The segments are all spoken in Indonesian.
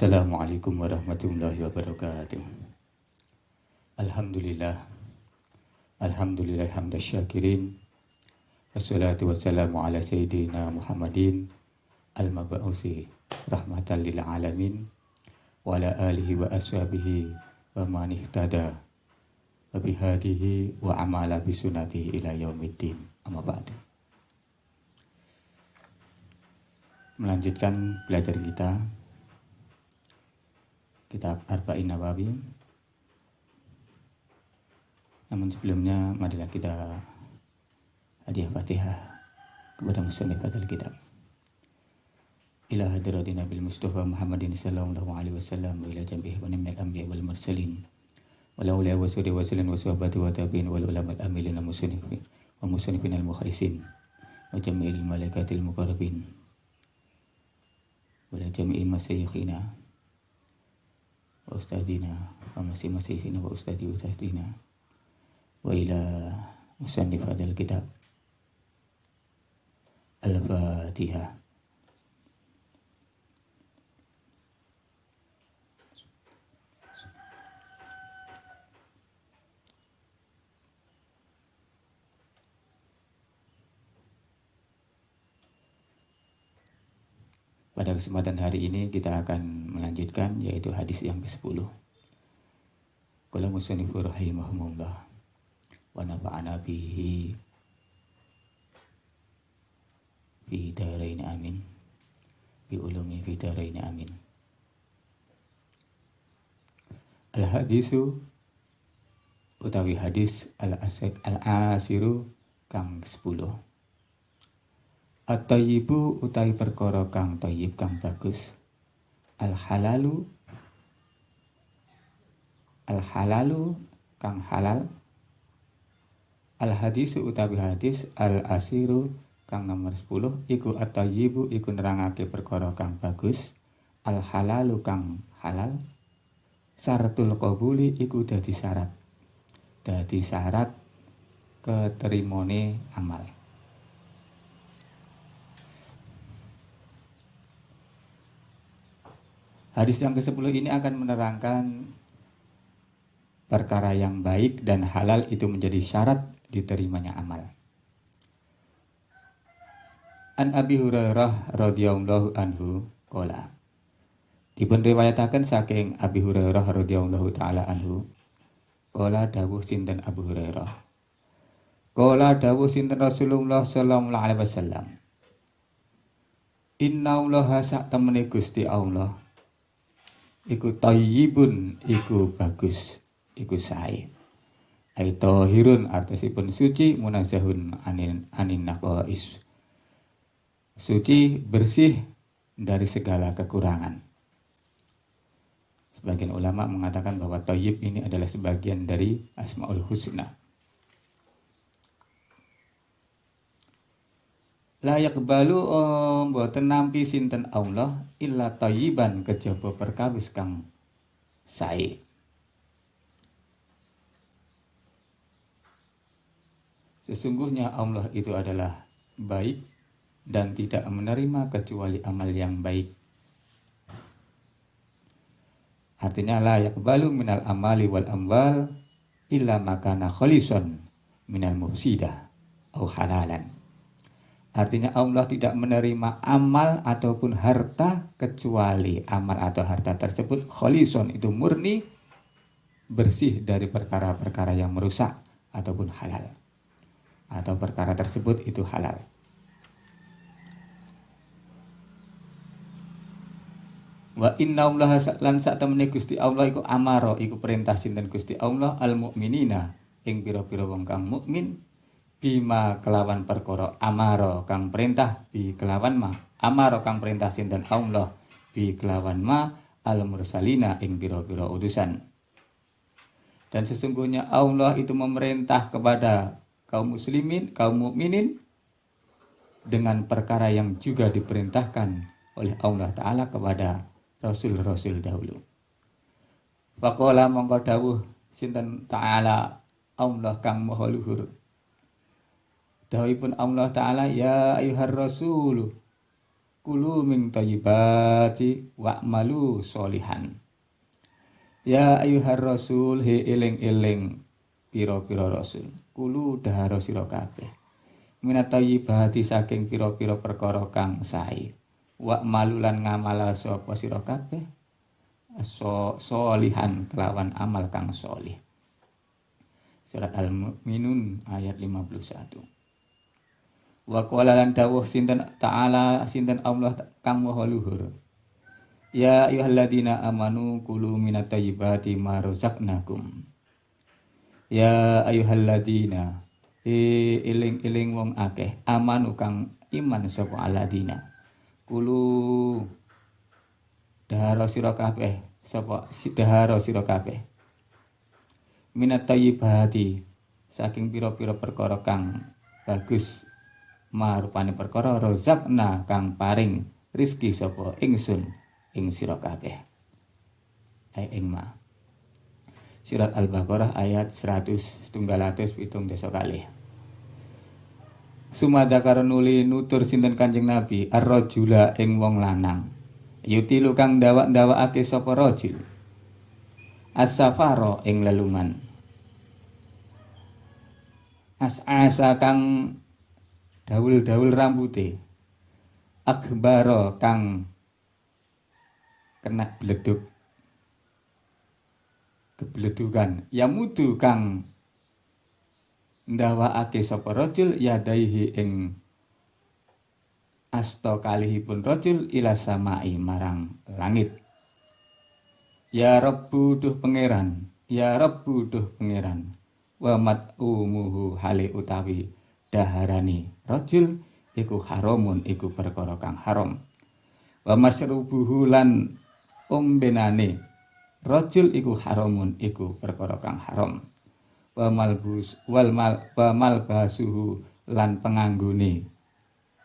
Assalamualaikum warahmatullahi wabarakatuh. Alhamdulillah. Alhamdulillah hamdas syakirin. Wassalatu wassalamu ala sayyidina Muhammadin al-mab'usi rahmatan lil alamin wa ala alihi wa ashabihi wa man ihtada wa bihadihi wa amala bisunatihi ila yaumiddin. Amma ba'du. Melanjutkan belajar kita kitab Arba'in Nawawi. Namun sebelumnya marilah kita hadiah Fatihah kepada musannif al-kitab. Ila hadrati Nabil Mustafa Muhammadin sallallahu alaihi wasallam wa ila jami'i wa minal anbiya wal mursalin wa la ulama wa sudi wa sallam wa sahabati wa tabi'in wal ulama al-amilin wa musannifin al-mukhlisin wa jami'il malaikatil muqarrabin wa la jami'i masyayikhina wa ustadina wa masyayikhina wa ustadina wa ila musannif hadzal kitab. Al-Fatihah. Pada kesempatan hari ini kita akan melanjutkan yaitu hadis yang ke-10. Qala musannifu rahimahumullah wa nafa'ana bihi fi darain amin bi ulumi fi darain amin. Al-hadisu utawi hadis al-asiru kang 10. At-tayyibu utawi perkara kang thayyib kang bagus. Al-halalu kang halal. Al-hadisu utawi hadis al-asiru kang nomor 10 iku at-tayyibu iku nerangake perkara kang bagus. Al-halalu kang halal. Syaratul qabuli iku dadi syarat keterimone amal. Hadis yang ke-10 ini akan menerangkan perkara yang baik dan halal itu menjadi syarat diterimanya amal. An Abi Hurairah radhiyallahu anhu qala. Dipun riwayataken saking Abi Hurairah radhiyallahu taala anhu. Qala dawuh sinten Abu Hurairah. Qala dawuh sinten Rasulullah sallallahu alaihi wasallam. Innallaha sak temene Gusti Allah iku thayyibun iku bagus iku sae. Ai tahirun artosipun suci, munazahun anin naqais. Suci, bersih dari segala kekurangan. Sebagian ulama mengatakan bahwa thayyib ini adalah sebagian dari Asmaul Husna. La yaqbalu mboten nampi sinten Allah illa thayyiban kejaba perkawis kang sae. Sesungguhnya Allah itu adalah baik dan tidak menerima kecuali amal yang baik. Artinya la yaqbalu minal amali wal amwal illa makana khalisan minal mufsidah au halalan. Artinya Allah tidak menerima amal ataupun harta kecuali amal atau harta tersebut kholison itu murni bersih dari perkara-perkara yang merusak ataupun halal. Atau perkara tersebut itu halal. Wa inna allaha lan sak temene Gusti Allah iku amaro iku perintah sinten Gusti Allah al mukminina ing pira-pira wong kang mukmin bima kelawan perkara amaro kang perintah bi kelawan ma amaro kang perintah sinten Allah bi kelawan ma al mursalina ing pira-pira utusan. Dan sesungguhnya Allah itu memerintah kepada kaum muslimin, kaum mukminin dengan perkara yang juga diperintahkan oleh Allah Ta'ala kepada Rasul-Rasul dahulu. Faqala mongko dawuh sinten Ta'ala Allah kang maha luhur. Dawuhipun Allah Ta'ala ya ayyuhar rasul kulu min thayyibati wa'malu sholihan. Ya ayyuhar rasul he eling-eling pira-pira rasul. Kulu dahara sira kabeh. Minat thayyibati saking pira-pira perkara kang sae. Wa'malu lan ngamala sapa sira kabeh sholihan kelawan amal kang sholih. Surat Al-Mu'minun ayat 51. Wa qala lan dawuh sinten ta'ala sinten Allah kang maha luhur. Ya ayyuhalladzina amanu kulu minat thayyibati ma razaqnakum. Ya ayyuhalladzina eling-eling wong akeh amanu kang iman sapa alladzina. Kulu dahara sira kabeh sapa dahara sira kabeh. Minat thayyibati saking pira-pira perkara kang bagus marupane perkara razaqna kang paring rizki sapa ingsun ing sira kabeh. Ing ma. Surat Al-Baqarah ayat 170 kali. Sumadakar nuli nutur sinten Kanjeng Nabi ar-rajula ing wong lanang. Yutilu kang ndawakake sapa rajul. As-safara ing lelungan. As-asa kang daul-daul rambute. Akbara kang kena bleduk kebledukan yamudu kang ndawakake sapa rajul yadaihi ing asta kalihipun rajul ila samai marang langit. Ya Rabbu duh pangeran, ya Rabbu duh pangeran. Wa mat'umuhu hale utawi daharani rajul iku haramun iku perkara kang haram. Wa masrubuhu lan ombenane rajul iku haramun iku perkara kang haram. Wa malbasuhu lan penganggone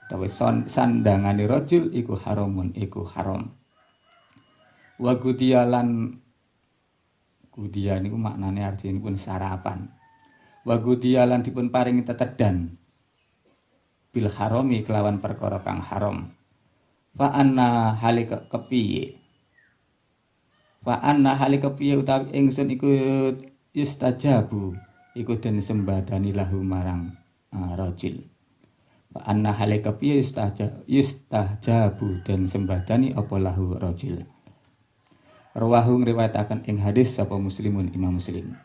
utawa sandangane rajul iku haramun iku haram. Wa gudiya niku maknane artinipun sarapan. Wa gudiya lan dipun paringi tetedan bil harami kelawan perkara kang haram. Fa anna halika kepiye utawi ingsun iku yustajabu iku den sembadani lahu marang rajul. Fa anna halika kepiye yustajabu den sembadani apa lahu rajul. Rawahu ngriwayataken ing hadis sapa Muslimun Imam Muslim.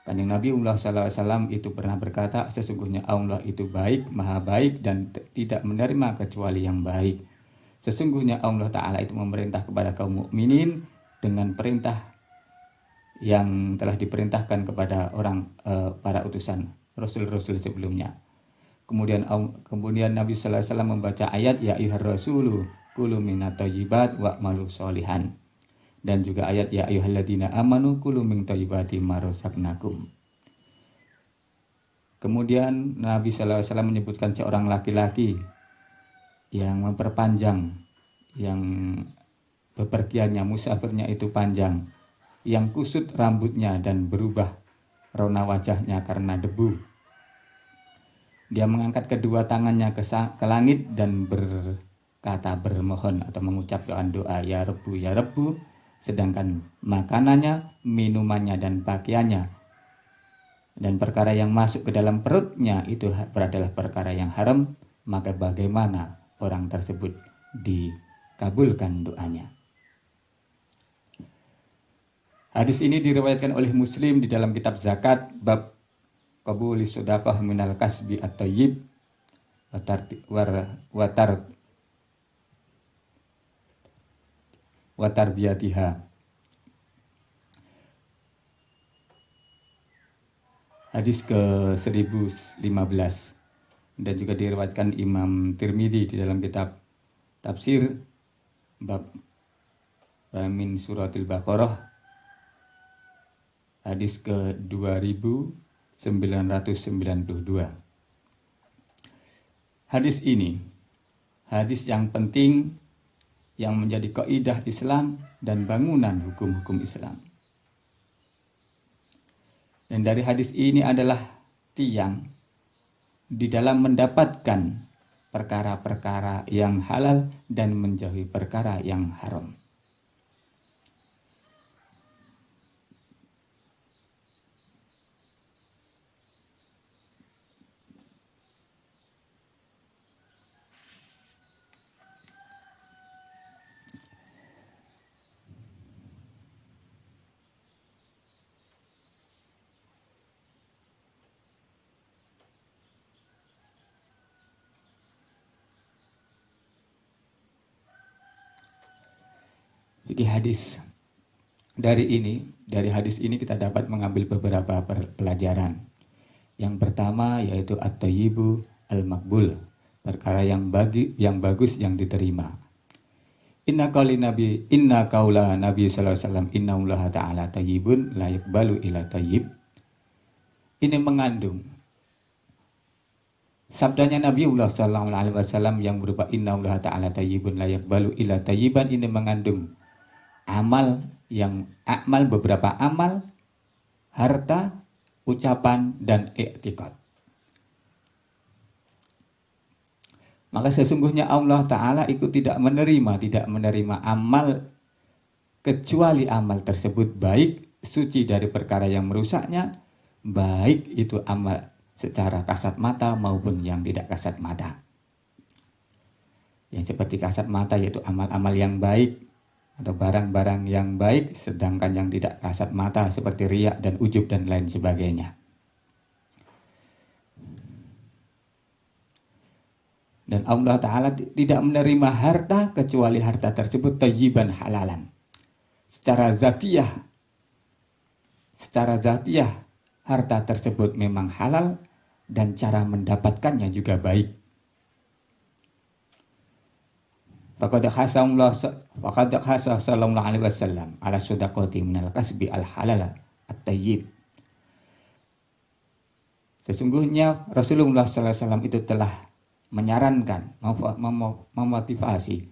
Kanjeng Nabi sallallahu alaihi wasallam itu pernah berkata, sesungguhnya Allah itu baik, maha baik dan tidak menerima kecuali yang baik. Sesungguhnya Allah Ta'ala itu memerintah kepada kaum mukminin dengan perintah yang telah diperintahkan kepada para utusan Rasul-Rasul sebelumnya. Kemudian Nabi sallallahu alaihi wasallam membaca ayat ya ayyuhar rasulu kulu minat thayyibat wa'malu sholihan. Dan juga ayat ya ayyuhalladzina amanu kulu min thayyibati ma razaqnakum. Kemudian Nabi sallallahu alaihi wasallam menyebutkan seorang laki-laki yang memperpanjang, yang bepergiannya, musafirnya itu panjang, yang kusut rambutnya dan berubah rona wajahnya karena debu. Dia mengangkat kedua tangannya ke langit dan berkata bermohon atau mengucapkan doa ya Rabbu, sedangkan makanannya, minumannya dan pakaiannya dan perkara yang masuk ke dalam perutnya itu adalah perkara yang haram, maka bagaimana orang tersebut dikabulkan doanya. Hadis ini diriwayatkan oleh Muslim di dalam kitab zakat bab qabuli shadaqah minal kasbi at-thayyib wa tarbiyatiha. Hadis ke-1015 dan juga diriwayatkan Imam Tirmidzi di dalam kitab tafsir bab min suratil Baqarah hadis ke-2992. Hadis ini hadis yang penting yang menjadi kaidah Islam dan bangunan hukum-hukum Islam. Dan dari hadis ini adalah tiang di dalam mendapatkan perkara-perkara yang halal dan menjauhi perkara yang haram. Jadi dari hadis ini kita dapat mengambil beberapa pelajaran. Yang pertama yaitu at-thayyibu al-maqbul, perkara yang bagus yang diterima. Inna qaula Nabi sallallahu alaihi wasallam innallaha ta'ala thayyibun la yaqbalu illa thayyib. Ini mengandung sabdanya Nabiullah sallallahu alaihi wasallam yang berupa innallaha ta'ala thayyibun la yaqbalu illa thayyiban. Ini mengandung beberapa amal, harta, ucapan, dan i'tiqad. Maka sesungguhnya Allah Ta'ala itu tidak menerima amal kecuali amal tersebut baik, suci dari perkara yang merusaknya, baik itu amal secara kasat mata maupun yang tidak kasat mata. Yang seperti kasat mata yaitu amal-amal yang baik atau barang-barang yang baik, sedangkan yang tidak kasat mata seperti riya dan ujub dan lain sebagainya. Dan Allah Ta'ala tidak menerima harta kecuali harta tersebut thayyiban halalan. Secara zatiyah harta tersebut memang halal dan cara mendapatkannya juga baik. Faqad khasa sallallahu alaihi wasallam ala shadaqati minal kasbi al halala at-tayyib. Sesungguhnya Rasulullah sallallahu alaihi wasallam itu telah menyarankan, memotivasi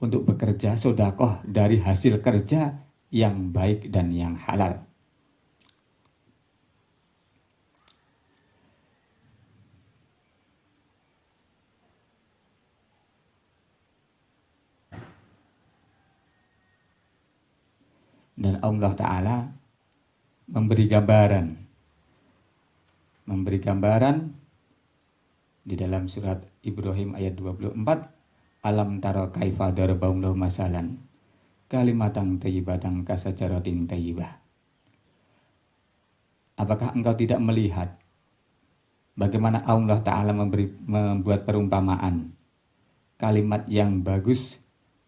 untuk bekerja sedekah dari hasil kerja yang baik dan yang halal. Dan Allah Ta'ala memberi gambaran di dalam surat Ibrahim ayat 24, alam taro kaifa darabahullahu masalan kalimatan thayyibatan kasajaratin thayyibah. Apakah engkau tidak melihat bagaimana Allah Ta'ala membuat perumpamaan kalimat yang bagus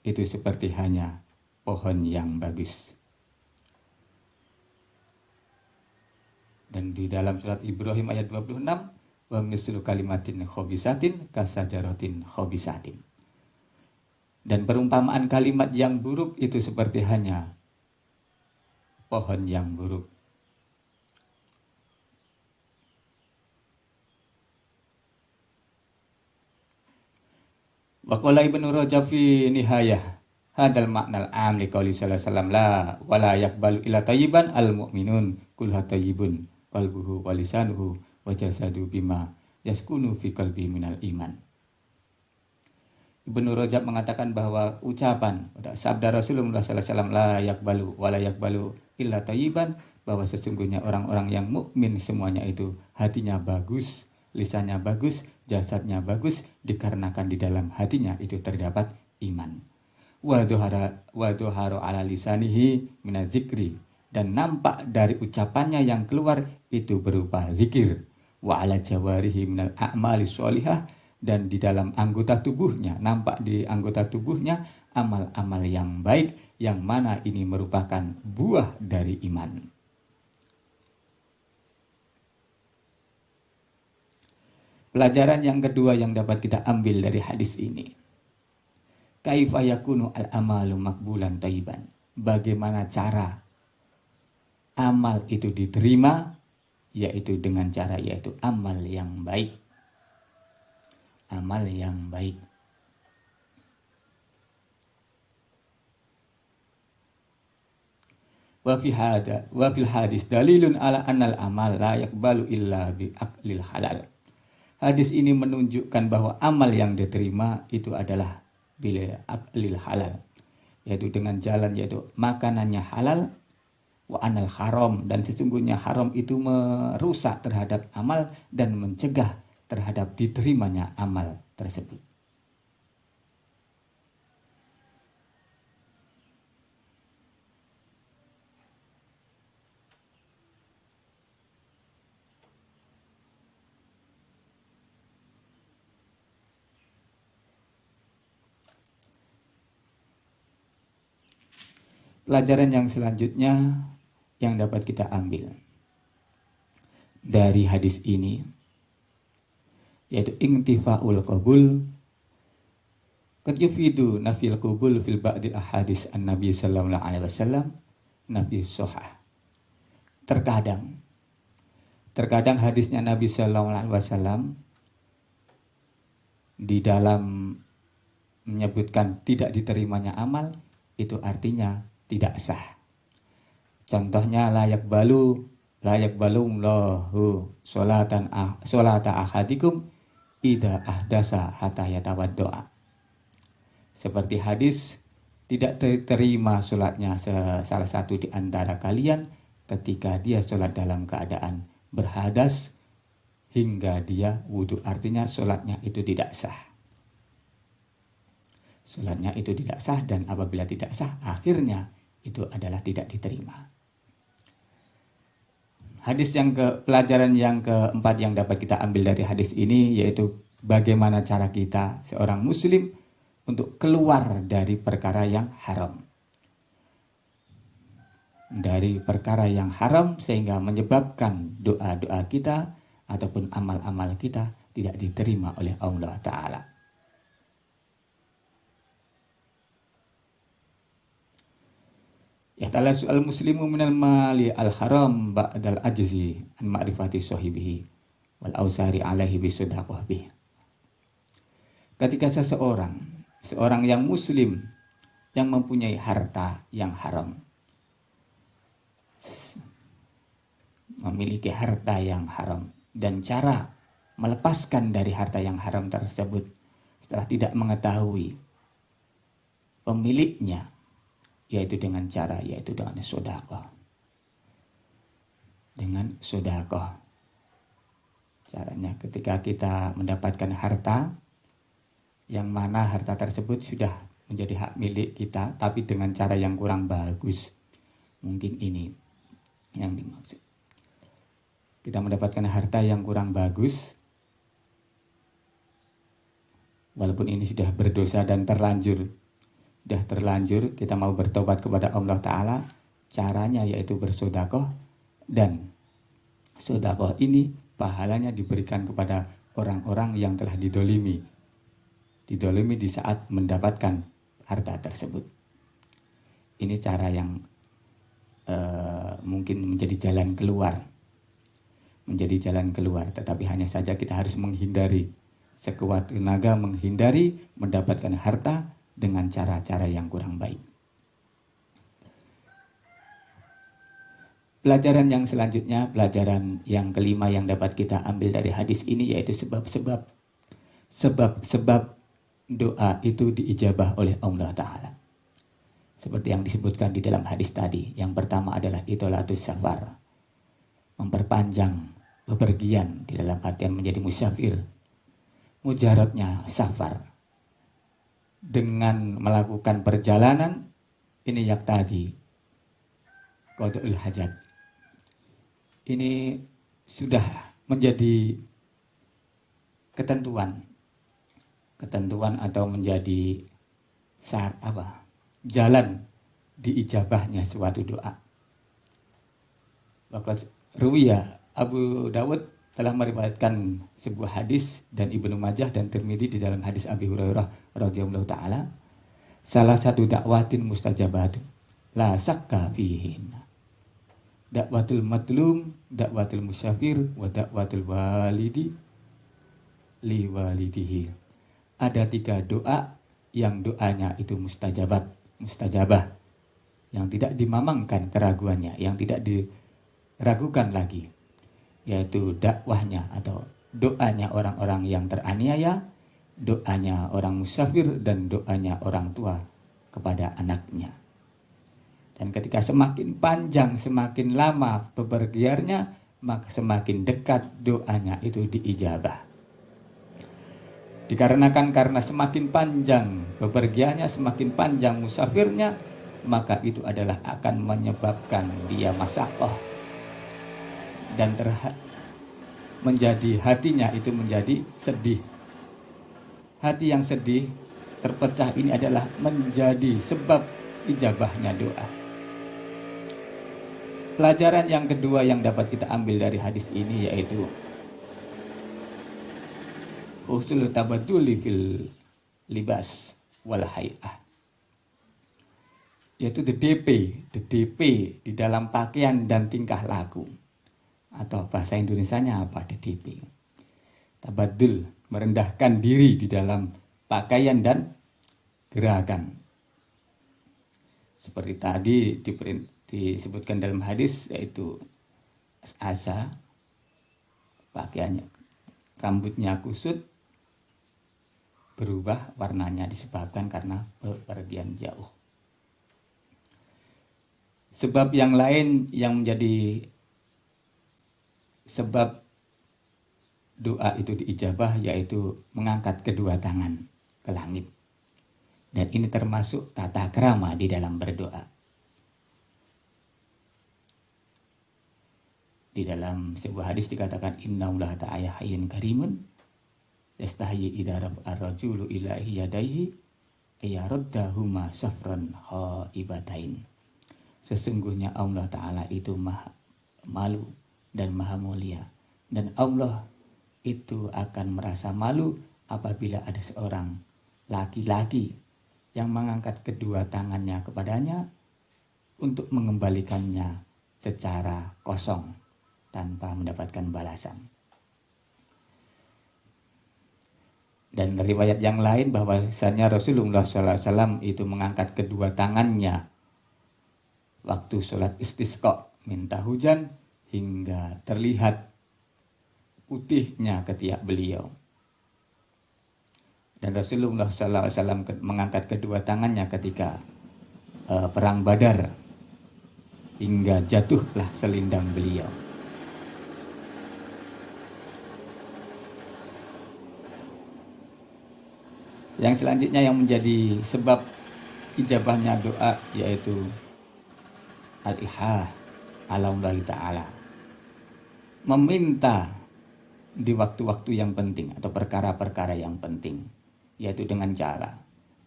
itu seperti hanya pohon yang bagus. Dan di dalam surat Ibrahim ayat 26, wa mislu kalimatin khobisatin kasajaratin khobisatin. Dan perumpamaan kalimat yang buruk itu seperti hanya pohon yang buruk. Wa qala Ibnu Rajab fi nihayah hadal maknal am li qouli sallallahu alaihi wasallam la wala yaqbalu illa tayyiban al mu'minun kul tayyibun qalbuhu wa lisanuhu wa jasadu bima yaskunu fi qalbi minal iman. Ibnu Rajab mengatakan bahwa ucapan sabda Rasulullah sallallahu alaihi wasallam la yaqbalu wa la yaqbalu illa tayyiban, bahwa sesungguhnya orang-orang yang mukmin semuanya itu hatinya bagus, lisannya bagus, jasadnya bagus, dikarenakan di dalam hatinya itu terdapat iman. Wa dhuhara ala lisanihi minaz zikri, dan nampak dari ucapannya yang keluar itu berupa zikir. Wa ala jawarihi minal a'mali sholihah, dan di dalam anggota tubuhnya, nampak di anggota tubuhnya amal-amal yang baik, yang mana ini merupakan buah dari iman. Pelajaran yang kedua yang dapat kita ambil dari hadis ini, kaifa yakunu al-amalu makbulan tayyiban, bagaimana cara amal itu diterima, yaitu dengan cara yaitu amal yang baik. Amal yang baik. Wa fil hadis dalilun ala annal amal la yaqbalu illa bi aqlil halal. Hadis ini menunjukkan bahwa amal yang diterima itu adalah bila aklil halal, yaitu dengan jalan, yaitu makanannya halal, wa anal haram, dan sesungguhnya haram itu merusak terhadap amal dan mencegah terhadap diterimanya amal tersebut. Pelajaran yang selanjutnya yang dapat kita ambil dari hadis ini yaitu intifaul qabul qad yufidu nafil qabul fil ba'dil ahadis an-nabi sallallahu alaihi wasallam nafi sahih. Terkadang hadisnya Nabi sallallahu alaihi wasallam di dalam menyebutkan tidak diterimanya amal itu artinya tidak sah. Contohnya layak balu lahu solata ahadikum ida ahdasa hatta yatawaddoa. Seperti hadis tidak diterima sholatnya salah satu di antara kalian ketika dia sholat dalam keadaan berhadas hingga dia wudhu. Artinya sholatnya itu tidak sah. Sholatnya itu tidak sah, dan apabila tidak sah akhirnya itu adalah tidak diterima. Pelajaran yang keempat yang dapat kita ambil dari hadis ini yaitu bagaimana cara kita seorang muslim untuk keluar dari perkara yang haram. Dari perkara yang haram sehingga menyebabkan doa-doa kita ataupun amal-amal kita tidak diterima oleh Allah Ta'ala. Ya ta'ala su'al muslimu minal mali al-haram ba'dal ajzi an ma'rifati sahibihi wal ausari alaihi bisudaqah bih. Ketika seorang yang muslim yang mempunyai harta yang haram, memiliki harta yang haram, dan cara melepaskan dari harta yang haram tersebut setelah tidak mengetahui pemiliknya, yaitu dengan sedekah. Dengan sedekah. Caranya ketika kita mendapatkan harta yang mana harta tersebut sudah menjadi hak milik kita tapi dengan cara yang kurang bagus. Mungkin ini yang dimaksud. Kita mendapatkan harta yang kurang bagus walaupun ini sudah berdosa dan terlanjur kita mau bertobat kepada Allah Ta'ala, caranya yaitu bersedekah, dan sedekah ini pahalanya diberikan kepada orang-orang yang telah didolimi di saat mendapatkan harta tersebut. Ini cara yang mungkin menjadi jalan keluar, tetapi hanya saja kita harus menghindari sekuat tenaga mendapatkan harta dengan cara-cara yang kurang baik. Pelajaran yang selanjutnya, pelajaran yang kelima yang dapat kita ambil dari hadis ini yaitu sebab-sebab doa itu diijabah oleh Allah Ta'ala. Seperti yang disebutkan di dalam hadis tadi. Yang pertama adalah itolatus safar, memperpanjang bepergian di dalam artian menjadi musafir. Mujaradnya safar, dengan melakukan perjalanan ini yaktadi qada'ul hajat. Ini sudah menjadi ketentuan atau menjadi jalan diijabahnya suatu doa. Waqad ruwiya Abu Dawud telah meriwayatkan sebuah hadis dan Ibnu Majah dan Tirmidzi di dalam hadis Abi Hurairah radhiyallahu taala, salah satu dakwatin mustajabatun la sakka fihin, dakwatul matlum, dakwatul musafir, wa dakwatul walidi li walidihi. Ada 3 doa yang doanya itu mustajabah, yang tidak dimamangkan keraguannya, yang tidak diragukan lagi, yaitu dakwahnya atau doanya orang-orang yang teraniaya, doanya orang musafir, dan doanya orang tua kepada anaknya. Dan ketika semakin panjang, semakin lama bepergiannya, maka semakin dekat doanya itu diijabah. Dikarenakan karena semakin panjang bepergiannya, semakin panjang musafirnya, maka itu adalah akan menyebabkan dia masyaqqah dan menjadi hatinya itu menjadi sedih. Hati yang sedih terpecah ini adalah menjadi sebab ijabahnya doa. Pelajaran yang kedua yang dapat kita ambil dari hadis ini yaitu usul tabaduli fil libas wal hay'ah, yaitu the DP di dalam pakaian dan tingkah laku, atau bahasa Indonesianya apa, DP. Tabadul, merendahkan diri di dalam pakaian dan gerakan. Seperti tadi disebutkan dalam hadis, yaitu asa, pakaiannya, rambutnya kusut, berubah warnanya disebabkan karena bepergian jauh. Sebab yang lain yang menjadi sebab doa itu diijabah yaitu mengangkat kedua tangan ke langit. Dan ini termasuk tata krama di dalam berdoa. Di dalam sebuah hadis dikatakan innallaha ta'ala hayyun karimun yastahyi idza rafa'a ar-rajulu ilaihi yadayhi ayaruddahuma safran khaibatain. Sesungguhnya Allah Ta'ala itu maha malu dan maha mulia, dan Allah itu akan merasa malu apabila ada seorang laki-laki yang mengangkat kedua tangannya kepadanya untuk mengembalikannya secara kosong tanpa mendapatkan balasan. Dan riwayat yang lain bahwasanya Rasulullah SAW itu mengangkat kedua tangannya waktu sholat istisqa, minta hujan, hingga terlihat putihnya ketiak beliau. Dan Rasulullah SAW mengangkat kedua tangannya ketika perang Badar, hingga jatuhlah selindang beliau. Yang selanjutnya yang menjadi sebab ijabahnya doa yaitu al-ihah ala Allah Ta'ala, meminta di waktu-waktu yang penting atau perkara-perkara yang penting, yaitu dengan cara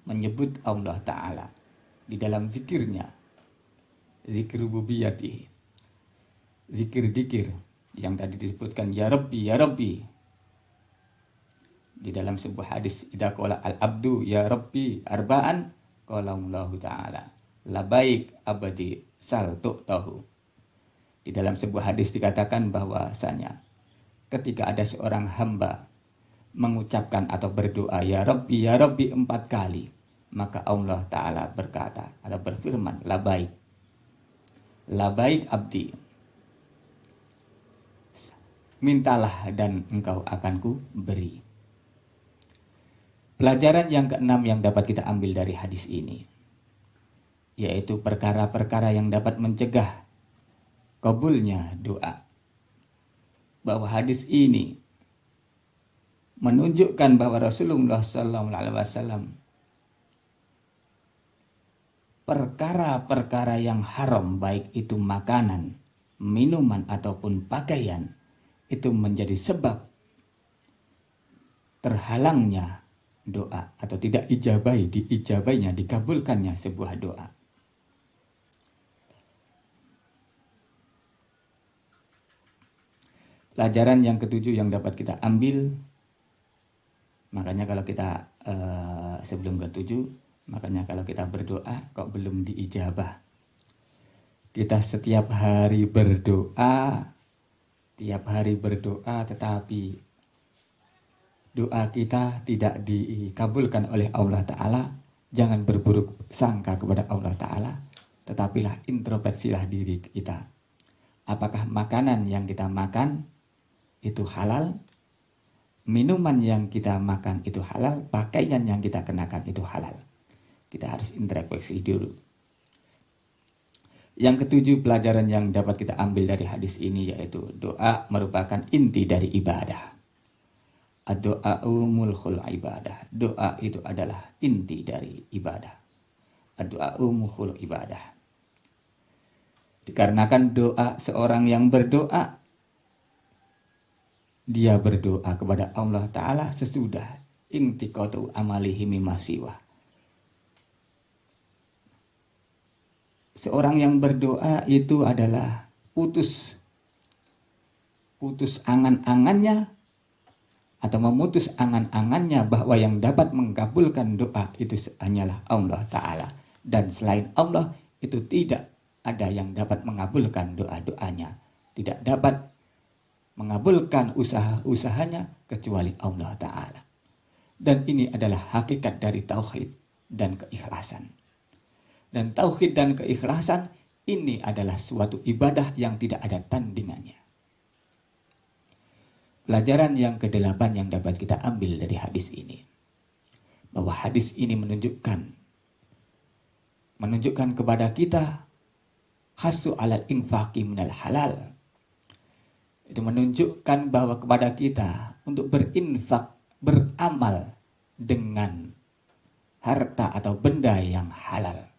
menyebut Allah Ta'ala di dalam zikirnya, zikir rububiyati, zikir-zikir yang tadi disebutkan ya Rabbi, ya Rabbi. Di dalam sebuah hadis, idza qala al-abdu ya Rabbi arba'an qala Allah Ta'ala labaik abadi sal tu'tahu. Di dalam sebuah hadis dikatakan bahwasanya ketika ada seorang hamba mengucapkan atau berdoa ya Rabbi 4 kali, maka Allah Ta'ala berkata atau berfirman labaik abdi, mintalah dan engkau akan ku beri. Pelajaran yang keenam yang dapat kita ambil dari hadis ini yaitu perkara-perkara yang dapat mencegah kabulnya doa. Bahwa hadis ini menunjukkan bahwa Rasulullah SAW perkara-perkara yang haram, baik itu makanan, minuman ataupun pakaian, itu menjadi sebab terhalangnya doa atau tidak diijabainya, dikabulkannya sebuah doa. Pelajaran yang ketujuh yang dapat kita ambil, makanya kalau kita sebelum ketujuh, makanya kalau kita berdoa kok belum diijabah. Kita setiap hari berdoa, tetapi doa kita tidak dikabulkan oleh Allah Ta'ala. Jangan berburuk sangka kepada Allah Ta'ala, tetapilah introspeksilah diri kita. Apakah makanan yang kita makan itu halal minuman yang kita makan itu halal, pakaian yang kita kenakan itu halal. Kita harus introspeksi dulu. Yang ketujuh, pelajaran yang dapat kita ambil dari hadis ini yaitu doa merupakan inti dari ibadah. Ad-doa'u mulkhul ibadah. Doa itu adalah inti dari ibadah. Ad-doa'u mulkhul ibadah. Dikarenakan doa seorang yang berdoa, dia berdoa kepada Allah Ta'ala sesudah intiqatu amalihi mimma siwa. Seorang yang berdoa itu adalah putus angan-angannya atau memutus angan-angannya bahwa yang dapat mengabulkan doa itu hanyalah Allah Ta'ala. Dan selain Allah itu tidak ada yang dapat mengabulkan doa-doanya. Tidak dapat mengabulkan usaha-usahanya kecuali Allah Ta'ala. Dan ini adalah hakikat dari tauhid dan keikhlasan. Dan tauhid dan keikhlasan ini adalah suatu ibadah yang tidak ada tandingannya. Pelajaran yang ke-8 yang dapat kita ambil dari hadis ini, bahwa hadis ini menunjukkan kepada kita khasu alal infaqi minal halal. Itu menunjukkan bahwa kepada kita untuk berinfak, beramal dengan harta atau benda yang halal.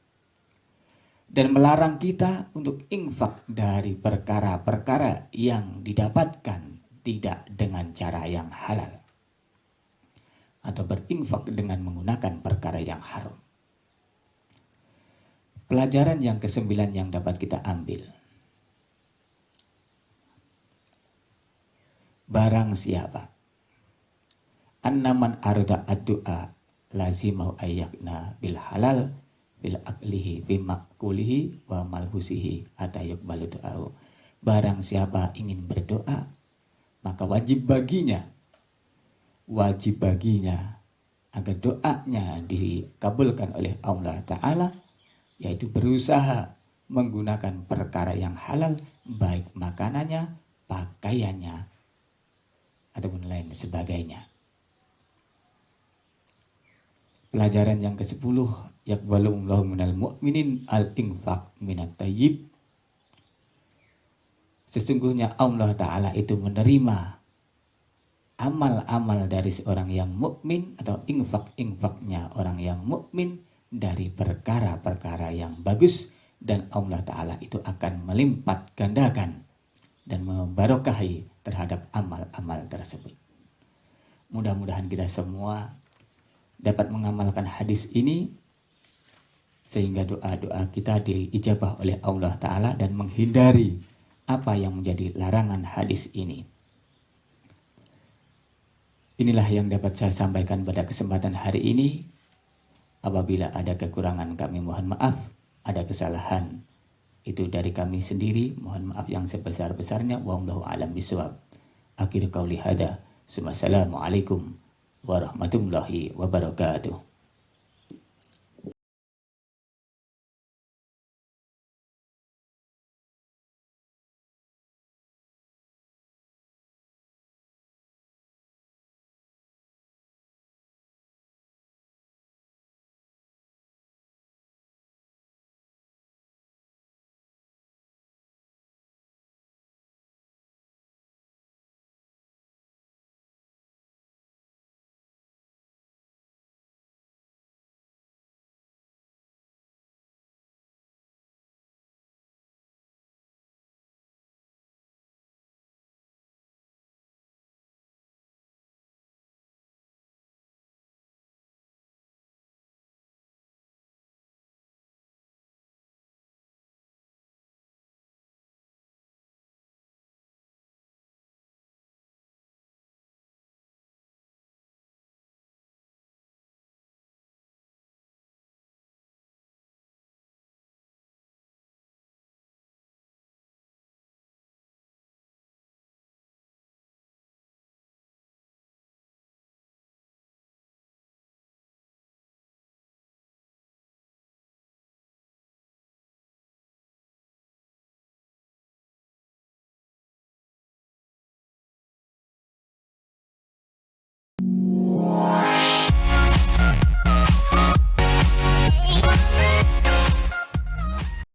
Dan melarang kita untuk infak dari perkara-perkara yang didapatkan tidak dengan cara yang halal, atau berinfak dengan menggunakan perkara yang haram. Pelajaran yang ke-9 yang dapat kita ambil, barang siapa annaman arda ad-du'a lazimau ayyakna bil halal bil aklihi fi makulihi wa malhusihi atayuk baludu'au. Barang siapa ingin berdoa, maka wajib baginya agar doanya dikabulkan oleh Allah Ta'ala, yaitu berusaha menggunakan perkara yang halal, baik makanannya, pakaiannya, ataupun lain sebagainya. Pelajaran yang ke-10, yaqbalullahu minal mu'minin al-infaq minat tayyib. Sesungguhnya Allah Ta'ala itu menerima amal-amal dari seorang yang mukmin atau infak-infaknya orang yang mukmin dari perkara-perkara yang bagus, dan Allah Ta'ala itu akan melipat gandakan dan membarokahi terhadap amal-amal tersebut. Mudah-mudahan kita semua dapat mengamalkan hadis ini sehingga doa-doa kita diijabah oleh Allah Ta'ala dan menghindari apa yang menjadi larangan hadis ini. Inilah yang dapat saya sampaikan pada kesempatan hari ini. Apabila ada kekurangan kami mohon maaf, ada kesalahan itu dari kami sendiri, mohon maaf yang sebesar-besarnya. Wallahu a'lam bishawab. Akhir qauli hada. Assalamualaikum warahmatullahi wabarakatuh.